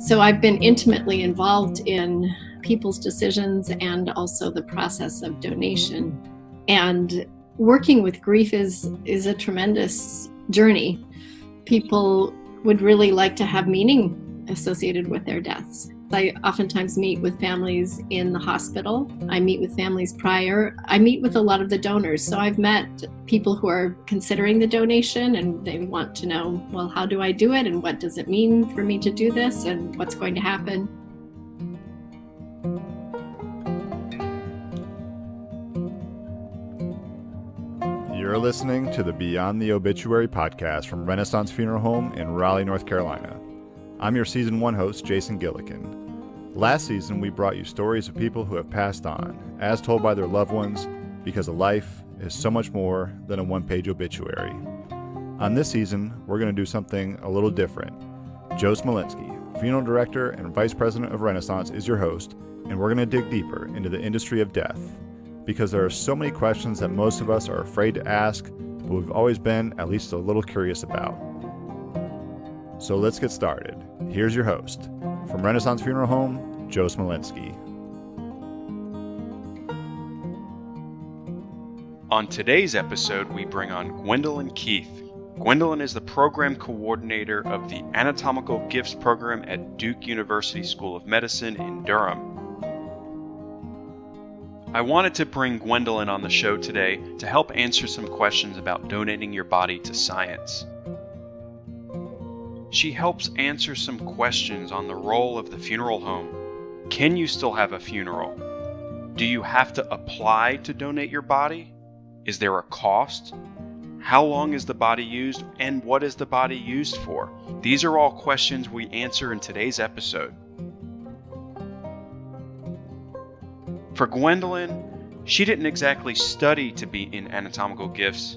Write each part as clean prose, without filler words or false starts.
So I've been intimately involved in people's decisions and also the process of donation. And working with grief is a tremendous journey. People would really like to have meaning associated with their deaths. I oftentimes meet with families in the hospital. I meet with families prior. I meet with a lot of the donors. So I've met people who are considering the donation and they want to know, well, how do I do it? And what does it mean for me to do this? And what's going to happen? You're listening to the Beyond the Obituary podcast from Renaissance Funeral Home in Raleigh, North Carolina. I'm your Season 1 host, Jason Gillikin. Last season, we brought you stories of people who have passed on, as told by their loved ones, because a life is so much more than a one-page obituary. On this season, we're going to do something a little different. Joe Smolinski, Funeral Director and Vice President of Renaissance, is your host, and we're going to dig deeper into the industry of death, because there are so many questions that most of us are afraid to ask, but we've always been at least a little curious about. So let's get started. Here's your host, from Renaissance Funeral Home, Joe Smolinski. On today's episode, we bring on Gwendolyn Keith. Gwendolyn is the program coordinator of the Anatomical Gifts program at Duke University School of Medicine in Durham. I wanted to bring Gwendolyn on the show today to help answer some questions about donating your body to science. She helps answer some questions on the role of the funeral home. Can you still have a funeral? Do you have to apply to donate your body? Is there a cost? How long is the body used, and what is the body used for? These are all questions we answer in today's episode. For Gwendolyn, she didn't exactly study to be in anatomical gifts,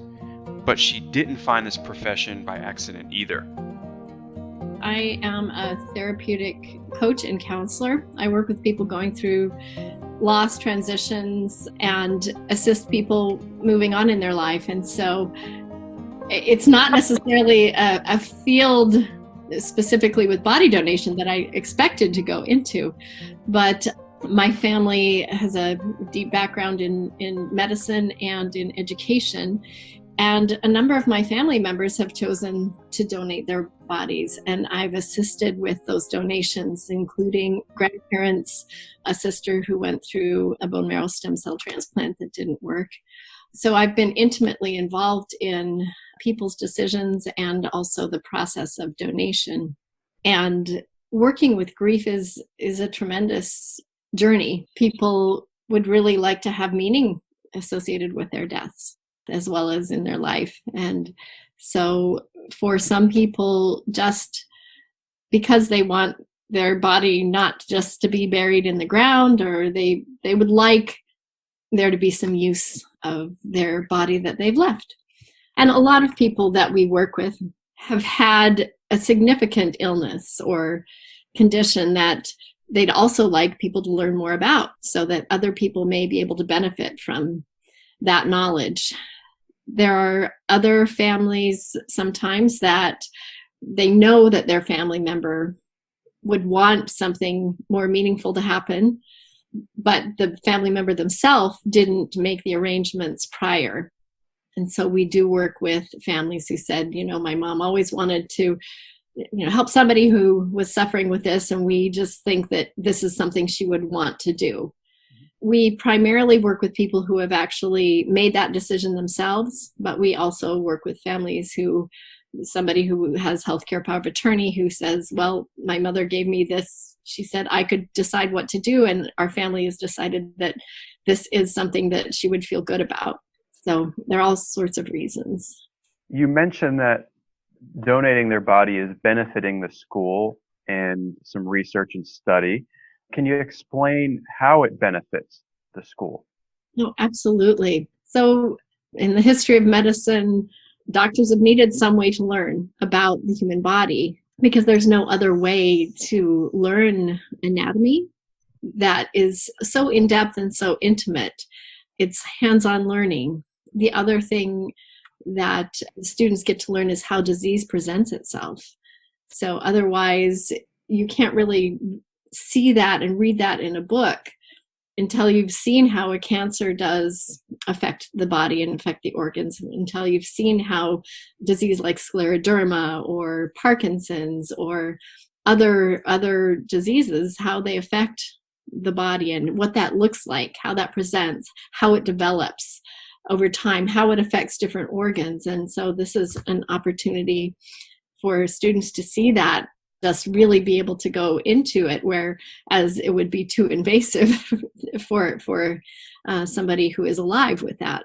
but she didn't find this profession by accident either. I am a therapeutic coach and counselor. I work with people going through loss, transitions, and assist people moving on in their life. And so it's not necessarily a field specifically with body donation that I expected to go into, but my family has a deep background in medicine and in education. And a number of my family members have chosen to donate their bodies, and I've assisted with those donations, including grandparents, a sister who went through a bone marrow stem cell transplant that didn't work. So I've been intimately involved in people's decisions and also the process of donation. And working with grief is a tremendous journey. People would really like to have meaning associated with their deaths, as well as in their life. And so for some people, just because they want their body not just to be buried in the ground, or they would like there to be some use of their body that they've left. And a lot of people that we work with have had a significant illness or condition that they'd also like people to learn more about, so that other people may be able to benefit from that knowledge. There are other families sometimes that they know that their family member would want something more meaningful to happen, but the family member themselves didn't make the arrangements prior. And so we do work with families who said, my mom always wanted to help somebody who was suffering with this, and we just think that this is something she would want to do. We primarily work with people who have actually made that decision themselves, but we also work with families somebody who has healthcare power of attorney who says, well, my mother gave me this. She said I could decide what to do, and our family has decided that this is something that she would feel good about. So there are all sorts of reasons. You mentioned that donating their body is benefiting the school and some research and study. Can you explain how it benefits the school? No, absolutely. So in the history of medicine, doctors have needed some way to learn about the human body, because there's no other way to learn anatomy that is so in-depth and so intimate. It's hands-on learning. The other thing that students get to learn is how disease presents itself. So otherwise, you can't really see that and read that in a book until you've seen how a cancer does affect the body and affect the organs, until you've seen how disease like scleroderma or Parkinson's or other diseases, how they affect the body and what that looks like, how that presents, how it develops over time, how it affects different organs. And so this is an opportunity for students to see that, just really be able to go into it, whereas it would be too invasive for somebody who is alive with that.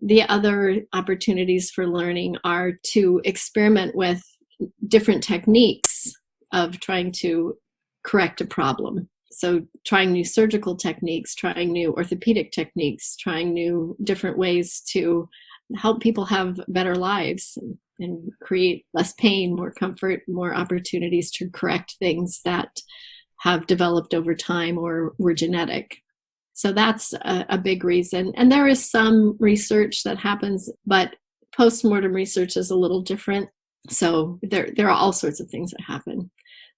The other opportunities for learning are to experiment with different techniques of trying to correct a problem. So trying new surgical techniques, trying new orthopedic techniques, trying new different ways to help people have better lives and create less pain, more comfort, more opportunities to correct things that have developed over time or were genetic. So that's a big reason. And there is some research that happens, but postmortem research is a little different. So there are all sorts of things that happen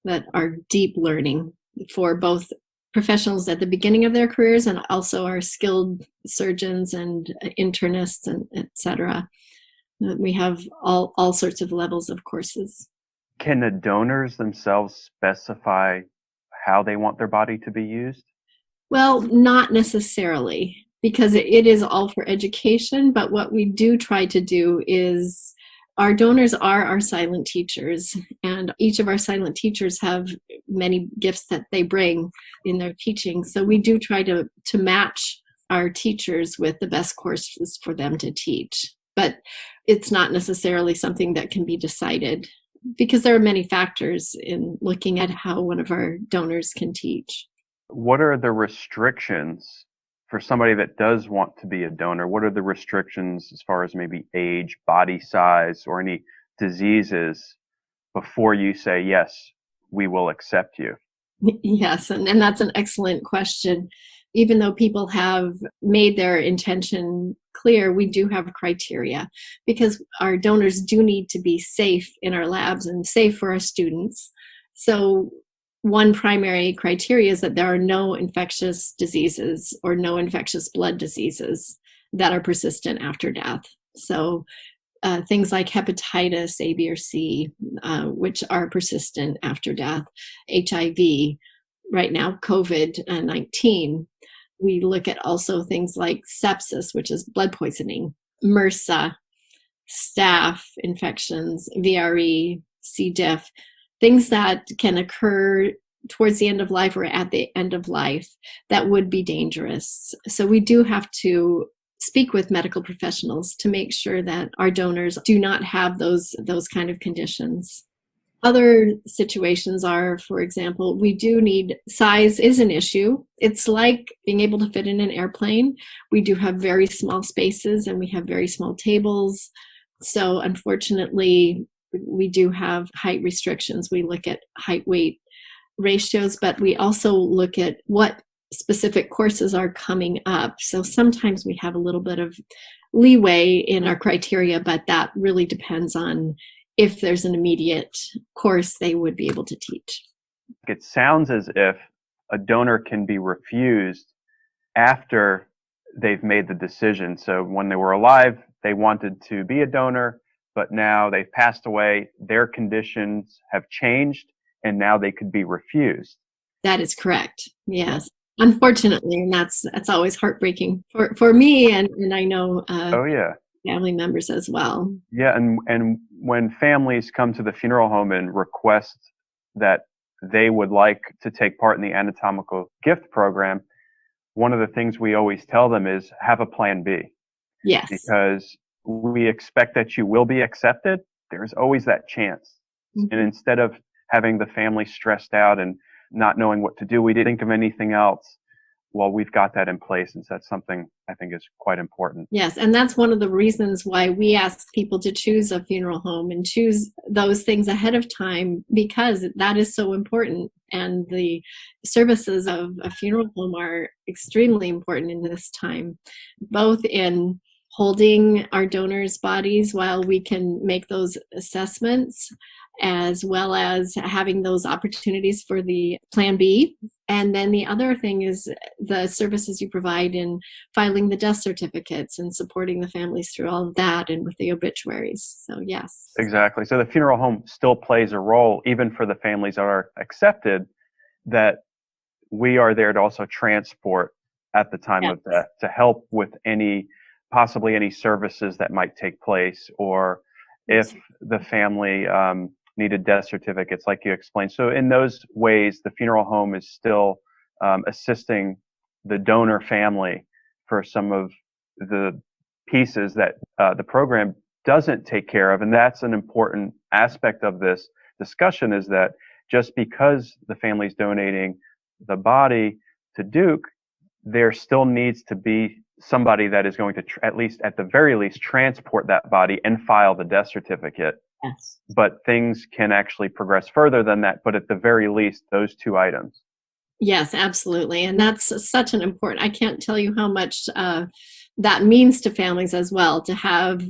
that are deep learning for both professionals at the beginning of their careers and also our skilled surgeons and internists and et cetera. We have all sorts of levels of courses. Can the donors themselves specify how they want their body to be used? Well, not necessarily, because it is all for education. But what we do try to do is, our donors are our silent teachers, and each of our silent teachers have many gifts that they bring in their teaching. So we do try to match our teachers with the best courses for them to teach. But it's not necessarily something that can be decided, because there are many factors in looking at how one of our donors can teach. What are the restrictions for somebody that does want to be a donor? What are the restrictions as far as maybe age, body size, or any diseases before you say, yes, we will accept you? Yes, and that's an excellent question. Even though people have made their intention clear, we do have criteria, because our donors do need to be safe in our labs and safe for our students. So one primary criteria is that there are no infectious diseases or no infectious blood diseases that are persistent after death. So things like hepatitis A, B, or C, which are persistent after death, HIV, right now COVID-19. We look at also things like sepsis, which is blood poisoning, MRSA, staph infections, VRE, C. diff, things that can occur towards the end of life or at the end of life that would be dangerous. So we do have to speak with medical professionals to make sure that our donors do not have those kind of conditions. Other situations are, for example, we do need, size is an issue. It's like being able to fit in an airplane. We do have very small spaces and we have very small tables. So unfortunately, we do have height restrictions. We look at height weight ratios, but we also look at what specific courses are coming up. So sometimes we have a little bit of leeway in our criteria, but that really depends on if there's an immediate course they would be able to teach. It sounds as if a donor can be refused after they've made the decision. So when they were alive, they wanted to be a donor, but now they've passed away, their conditions have changed, and now they could be refused. That is correct. Yes. Unfortunately, and that's always heartbreaking for me, and I know Oh yeah. family members as well. Yeah, and when families come to the funeral home and request that they would like to take part in the anatomical gift program, one of the things we always tell them is have a plan B. Yes. Because we expect that you will be accepted. There's always that chance. Mm-hmm. And instead of having the family stressed out and not knowing what to do, we didn't think of anything else. Well, we've got that in place, and so that's something I think is quite important. Yes, and that's one of the reasons why we ask people to choose a funeral home and choose those things ahead of time, because that is so important. And the services of a funeral home are extremely important in this time, both in holding our donors' bodies while we can make those assessments, as well as having those opportunities for the Plan B. And then the other thing is the services you provide in filing the death certificates and supporting the families through all of that and with the obituaries. So, yes. Exactly. So the funeral home still plays a role, even for the families that are accepted, that we are there to also transport at the time Yes. of death to help with possibly any services that might take place, or if the family needed death certificates, like you explained. So in those ways, the funeral home is still assisting the donor family for some of the pieces that the program doesn't take care of. And that's an important aspect of this discussion, is that just because the family's donating the body to Duke, there still needs to be somebody that is going to, at the very least, transport that body and file the death certificate. Yes. But things can actually progress further than that. But at the very least, those two items. Yes, absolutely. And that's such an important, I can't tell you how much that means to families as well, to have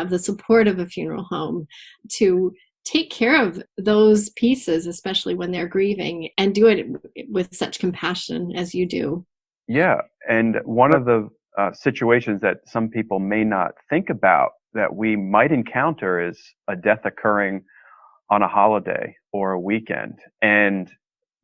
the support of a funeral home, to take care of those pieces, especially when they're grieving, and do it with such compassion as you do. Yeah. And one of the situations that some people may not think about that we might encounter is a death occurring on a holiday or a weekend. And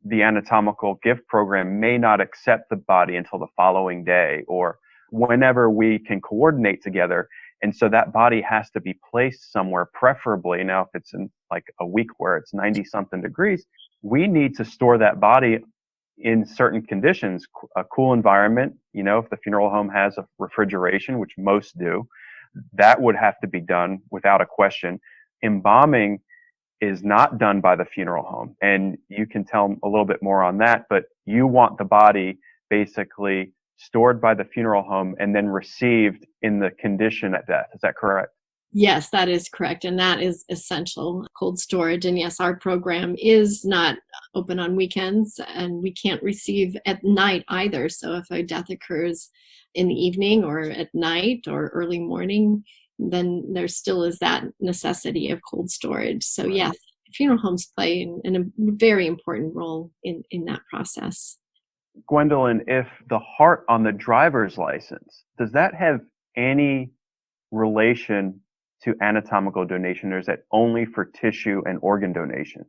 the anatomical gift program may not accept the body until the following day or whenever we can coordinate together. And so that body has to be placed somewhere, preferably. Now, if it's in like a week where it's 90 something degrees, we need to store that body in certain conditions, a cool environment. If the funeral home has a refrigeration, which most do, that would have to be done without a question. Embalming is not done by the funeral home. And you can tell them a little bit more on that, but you want the body basically stored by the funeral home and then received in the condition at death. Is that correct? Yes, that is correct. And that is essential, cold storage. And yes, our program is not open on weekends, and we can't receive at night either. So if a death occurs in the evening or at night or early morning, then there still is that necessity of cold storage. So Right. yes, funeral homes play a very important role in that process. Gwendolyn, if the heart on the driver's license, does that have any relation to anatomical donation, or is that only for tissue and organ donation?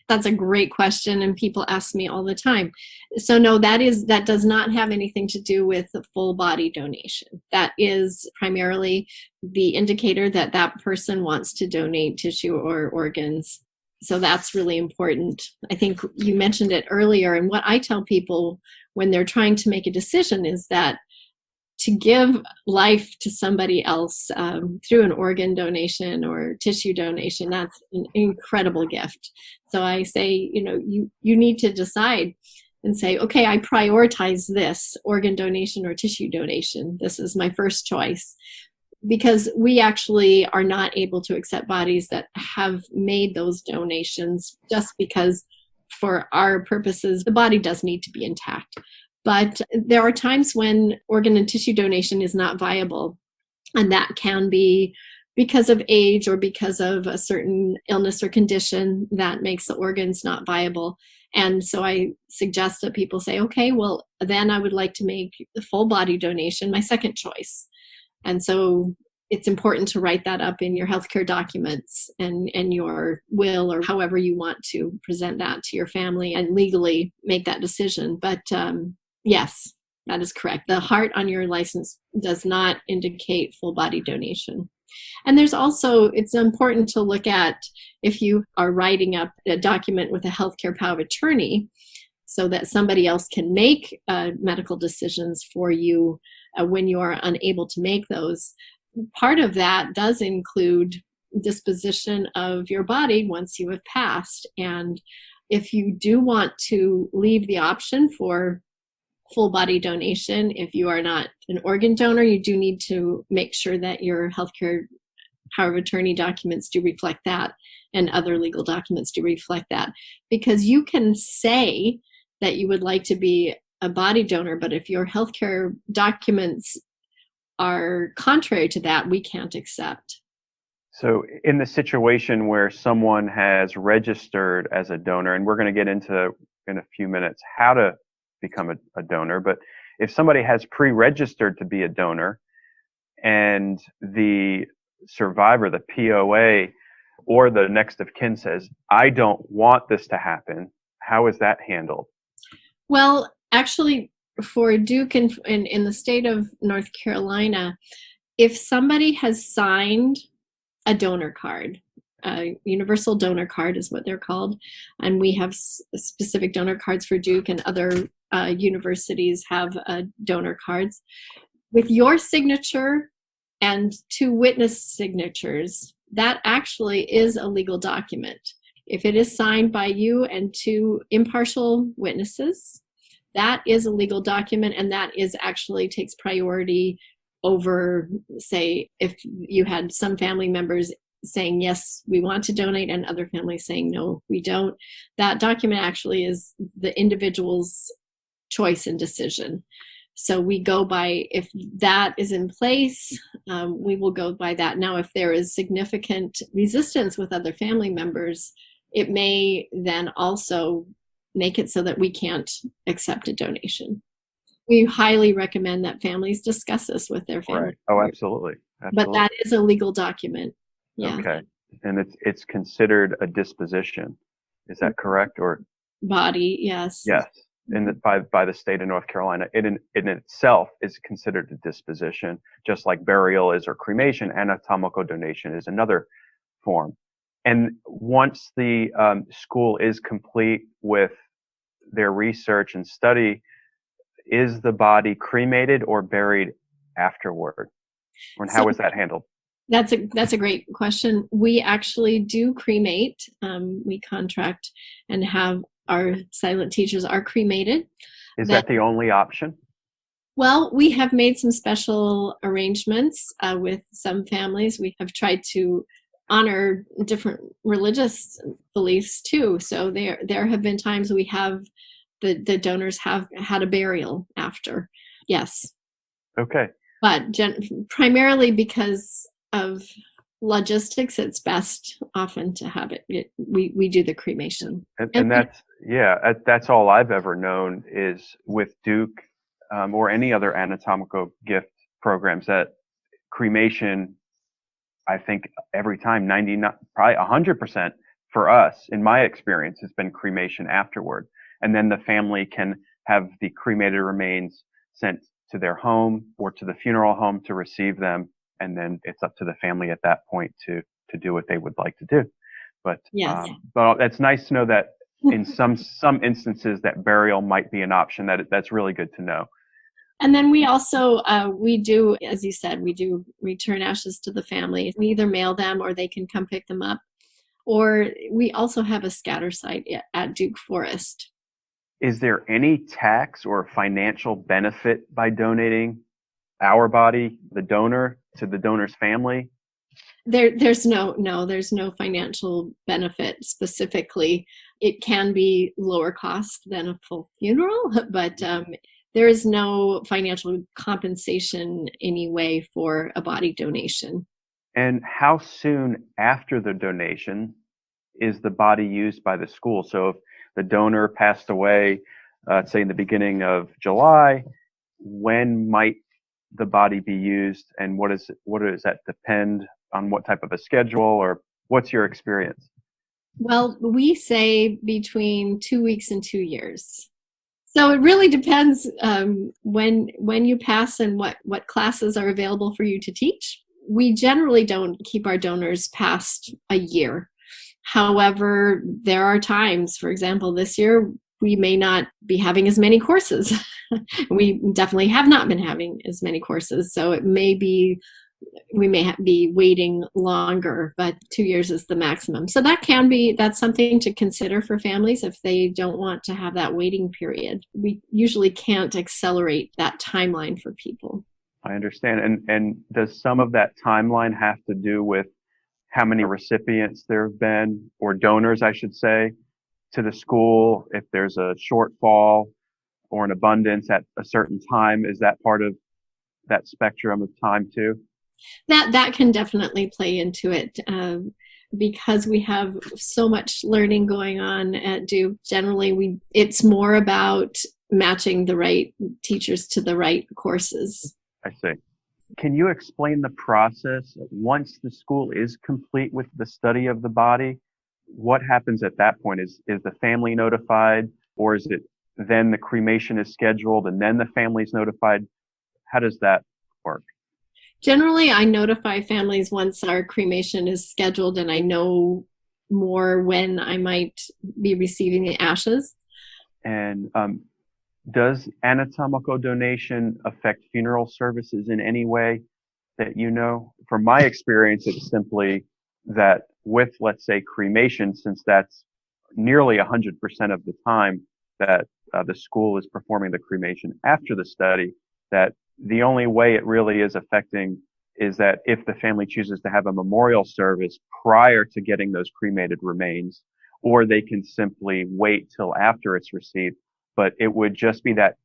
That's a great question, and people ask me all the time. So no, that does not have anything to do with the full body donation. That is primarily the indicator that that person wants to donate tissue or organs. So that's really important. I think you mentioned it earlier, and what I tell people when they're trying to make a decision is that to give life to somebody else through an organ donation or tissue donation, that's an incredible gift. So I say, you need to decide and say, okay, I prioritize this organ donation or tissue donation. This is my first choice, because we actually are not able to accept bodies that have made those donations, just because for our purposes, the body does need to be intact. But there are times when organ and tissue donation is not viable, and that can be because of age or because of a certain illness or condition that makes the organs not viable. And so I suggest that people say, okay, well, then I would like to make the full body donation my second choice. And so it's important to write that up in your healthcare documents and your will, or however you want to present that to your family and legally make that decision. But yes, that is correct. The heart on your license does not indicate full body donation. And it's important to look at if you are writing up a document with a healthcare power of attorney, so that somebody else can make medical decisions for you when you are unable to make those. Part of that does include disposition of your body once you have passed. And if you do want to leave the option for full body donation, if you are not an organ donor, you do need to make sure that your healthcare power of attorney documents do reflect that, and other legal documents do reflect that. Because you can say that you would like to be a body donor, but if your healthcare documents are contrary to that, we can't accept. So in the situation where someone has registered as a donor, and we're going to get into in a few minutes how to become a donor, but if somebody has pre-registered to be a donor and the survivor, the POA, or the next of kin says, I don't want this to happen, how is that handled? Well, actually, for Duke and in the state of North Carolina, if somebody has signed a donor card, a universal donor card is what they're called, and we have specific donor cards for Duke, and other universities have donor cards. With your signature and 2 witness signatures, that actually is a legal document. If it is signed by you and 2 impartial witnesses, that is a legal document, and that is actually takes priority over, say, if you had some family members saying, yes, we want to donate, and other families saying, no, we don't. That document actually is the individual's choice and decision. So we go by, if that is in place, we will go by that. Now, if there is significant resistance with other family members, it may then also make it so that we can't accept a donation. We highly recommend that families discuss this with their family. Right. Oh, absolutely. But that is a legal document. Yeah. Okay. And it's considered a disposition. Is that correct? Or body? Yes. Yes. By the state of North Carolina, it in itself is considered a disposition, just like burial is or cremation. Anatomical donation is another form. And once the school is complete with their research and study, is the body cremated or buried afterward? And how is that handled? That's a great question. We actually do cremate. We contract and have our silent teachers are cremated. Is that the only option? Well, we have made some special arrangements with some families. We have tried to honor different religious beliefs too. So there have been times we have the donors have had a burial after. Yes. Okay. But primarily because of logistics, it's best often to have it. We do the cremation. And that's all I've ever known is with Duke or any other anatomical gift programs, that cremation, I think every time 99, probably 100% for us, in my experience, has been cremation afterward. And then the family can have the cremated remains sent to their home or to the funeral home to receive them. And then it's up to the family at that point to do what they would like to do. But, yes. But it's nice to know that in some instances that burial might be an option. That's really good to know. And then we also, we do, as you said, we do return ashes to the family. We either mail them or they can come pick them up. Or we also have a scatter site at Duke Forest. Is there any tax or financial benefit by donating our body, the donor, to the donor's family? There's no financial benefit specifically. It can be lower cost than a full funeral, but there is no financial compensation anyway for a body donation. And how soon after the donation is the body used by the school? So if the donor passed away, say in the beginning of July, when might the body be used, and what does that depend on? What type of a schedule, or what's your experience? Well, we say between 2 weeks and 2 years. So it really depends when you pass and what classes are available for you to teach. We generally don't keep our donors past a year. However, there are times, for example, this year, we may not be having as many courses. We definitely have not been having as many courses. So it may be, we may be waiting longer, but 2 years is the maximum. So that's something to consider for families if they don't want to have that waiting period. We usually can't accelerate that timeline for people. I understand. And does some of that timeline have to do with how many recipients there have been, or donors, I should say, to the school? If there's a shortfall or an abundance at a certain time, is that part of that spectrum of time too? That can definitely play into it. Because we have so much learning going on at Duke, generally it's more about matching the right teachers to the right courses. I see. Can you explain the process once the school is complete with the study of the body? What happens at that point? Is the family notified, or is it then the cremation is scheduled and then the family is notified? How does that work? Generally, I notify families once our cremation is scheduled and I know more when I might be receiving the ashes. And does anatomical donation affect funeral services in any way that you know? From my experience, it's simply that with, let's say, cremation, since that's nearly 100% of the time that the school is performing the cremation after the study, that the only way it really is affecting is that if the family chooses to have a memorial service prior to getting those cremated remains, or they can simply wait till after it's received. But it would just be that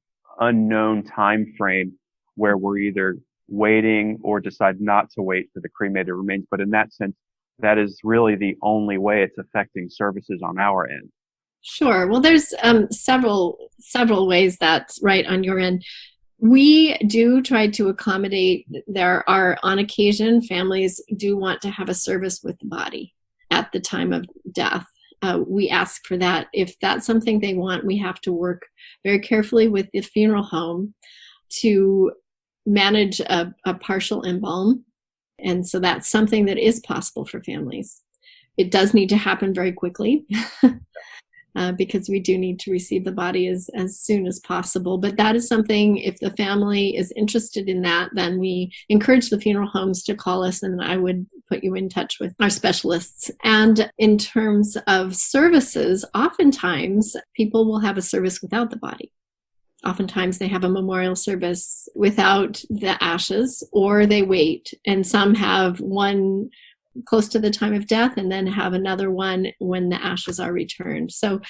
unknown time frame where we're either waiting or decide not to wait for the cremated remains. But in that sense, that is really the only way it's affecting services on our end. Sure. Well, there's several ways that's right on your end. We do try to accommodate. There are, on occasion, families do want to have a service with the body at the time of death. We ask for that. If that's something they want, we have to work very carefully with the funeral home to manage a partial embalm. And so that's something that is possible for families. It does need to happen very quickly. Because we do need to receive the body as soon as possible. But that is something, if the family is interested in that, then we encourage the funeral homes to call us, and I would put you in touch with our specialists. And in terms of services, oftentimes people will have a service without the body. Oftentimes they have a memorial service without the ashes, or they wait. And some have one close to the time of death and then have another one when the ashes are returned. So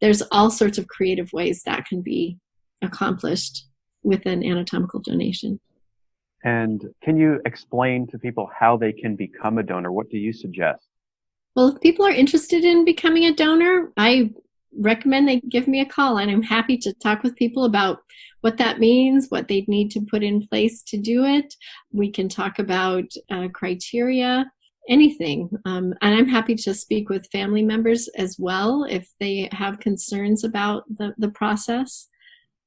there's all sorts of creative ways that can be accomplished with an anatomical donation. And can you explain to people how they can become a donor? What do you suggest? Well, if people are interested in becoming a donor, I recommend they give me a call, and I'm happy to talk with people about what that means, what they'd need to put in place to do it. We can talk about criteria, anything. And I'm happy to speak with family members as well if they have concerns about the process.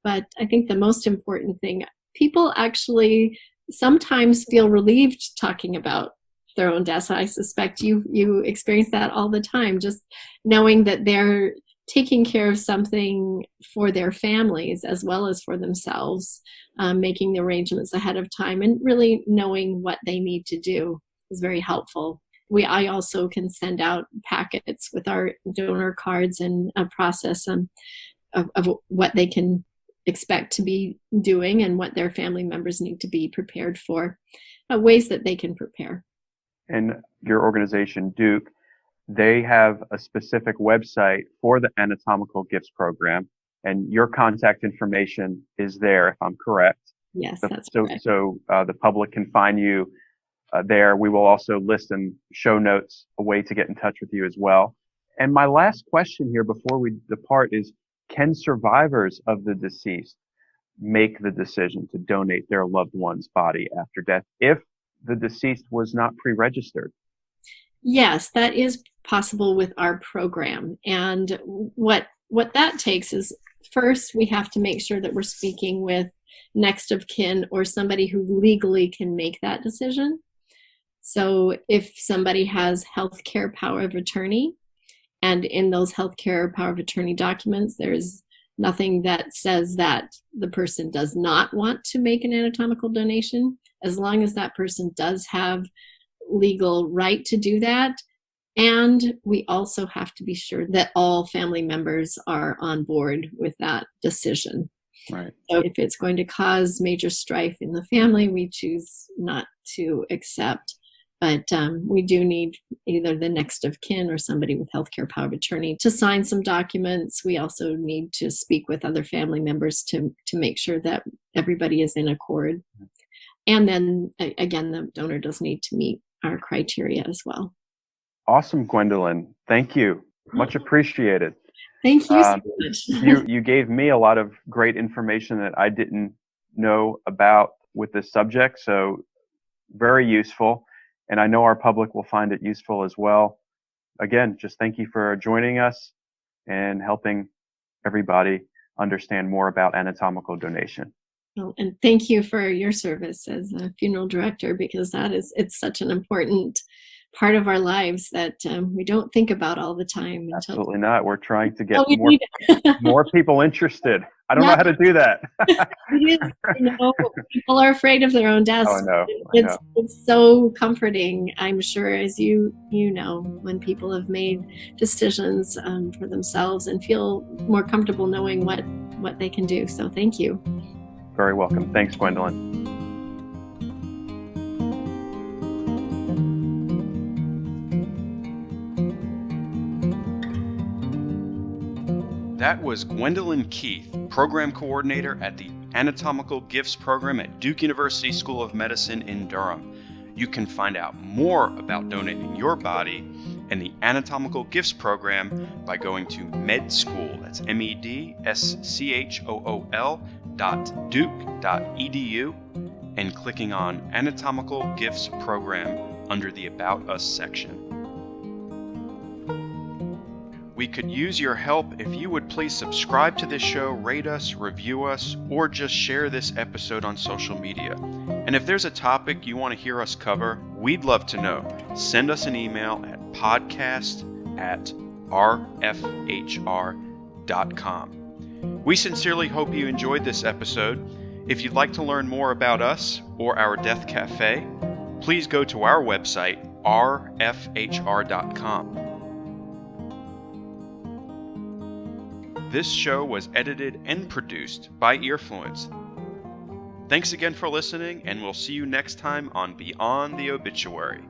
But I think the most important thing, people actually sometimes feel relieved talking about their own deaths. I suspect you experience that all the time, just knowing that they're taking care of something for their families as well as for themselves, making the arrangements ahead of time and really knowing what they need to do is very helpful. I also can send out packets with our donor cards and a process of what they can expect to be doing and what their family members need to be prepared for, ways that they can prepare. And your organization, Duke, they have a specific website for the Anatomical Gifts Program, and your contact information is there, if I'm correct. Yes, that's correct. So the public can find you there. We will also list in show notes a way to get in touch with you as well. And my last question here before we depart is, can survivors of the deceased make the decision to donate their loved one's body after death if the deceased was not pre-registered? Yes, that is possible with our program. And what that takes is, first we have to make sure that we're speaking with next of kin or somebody who legally can make that decision. So if somebody has healthcare power of attorney, and in those healthcare power of attorney documents, there's nothing that says that the person does not want to make an anatomical donation, as long as that person does have legal right to do that. And we also have to be sure that all family members are on board with that decision. Right. So if it's going to cause major strife in the family, we choose not to accept. But we do need either the next of kin or somebody with healthcare power of attorney to sign some documents. We also need to speak with other family members to make sure that everybody is in accord. And then again, the donor does need to meet our criteria as well. Awesome, Gwendolyn. Thank you. Much appreciated. Thank you so much. You gave me a lot of great information that I didn't know about with this subject, so very useful. And I know our public will find it useful as well. Again, just thank you for joining us and helping everybody understand more about anatomical donation. Well, and thank you for your service as a funeral director, because it's such an important part of our lives that we don't think about all the time. Absolutely not. We're trying to get more people interested. I don't know how to do that. It is, people are afraid of their own deaths. Oh, no. It's so comforting, I'm sure, as you know, when people have made decisions for themselves and feel more comfortable knowing what they can do. So thank you. Very welcome. Thanks, Gwendolyn. That was Gwendolyn Keith, Program Coordinator at the Anatomical Gifts Program at Duke University School of Medicine in Durham. You can find out more about donating your body and the Anatomical Gifts Program by going to medschool, that's medschool.duke.edu, and clicking on Anatomical Gifts Program under the About Us section. We could use your help if you would please subscribe to this show, rate us, review us, or just share this episode on social media. And if there's a topic you want to hear us cover, we'd love to know. Send us an email at podcast@rfhr.com. We sincerely hope you enjoyed this episode. If you'd like to learn more about us or our Death Cafe, please go to our website, rfhr.com. This show was edited and produced by Earfluence. Thanks again for listening, and we'll see you next time on Beyond the Obituary.